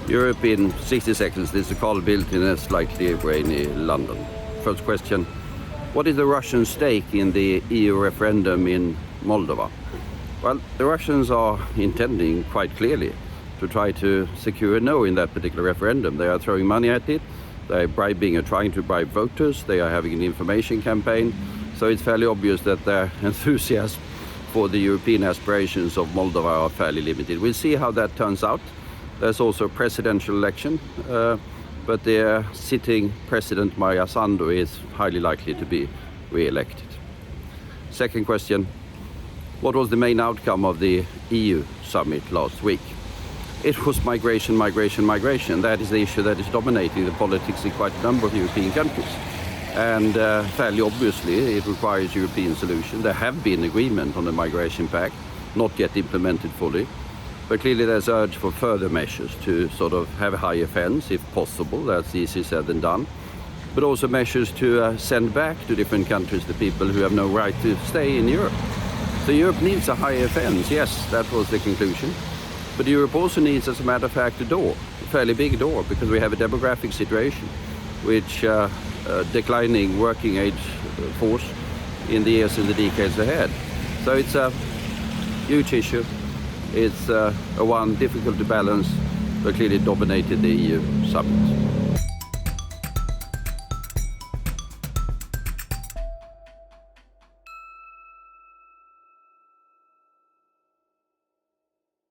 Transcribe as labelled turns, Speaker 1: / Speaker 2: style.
Speaker 1: Europe in 60 seconds. This is Carl Bildt in a slightly rainy London. First question, what is the Russian stake in the EU referendum in Moldova? Well, the Russians are intending quite clearly to try to secure a no in that particular referendum. They are throwing money at it, they are bribing or trying to bribe voters, they are having an information campaign, so it's fairly obvious that their enthusiasm for the European aspirations of Moldova are fairly limited. We'll see how that turns out. There's also a presidential election, but the sitting President Maia Sandu is highly likely to be re-elected. Second question, what was the main outcome of the EU summit last week? It was migration, migration, migration. That is the issue that is dominating the politics in quite a number of European countries. And fairly obviously, it requires European solution. There have been agreement on the migration pact, not yet implemented fully. But clearly there's urge for further measures to sort of have a higher fence, if possible. That's easier said than done. But also measures to send back to different countries the people who have no right to stay in Europe. So Europe needs a higher fence. Yes, that was the conclusion. But Europe also needs, as a matter of fact, a door, a fairly big door, because we have a demographic situation which declining working age force in the years and the decades ahead. So it's a huge issue. It's a one difficult to balance, but clearly dominated the EU summit.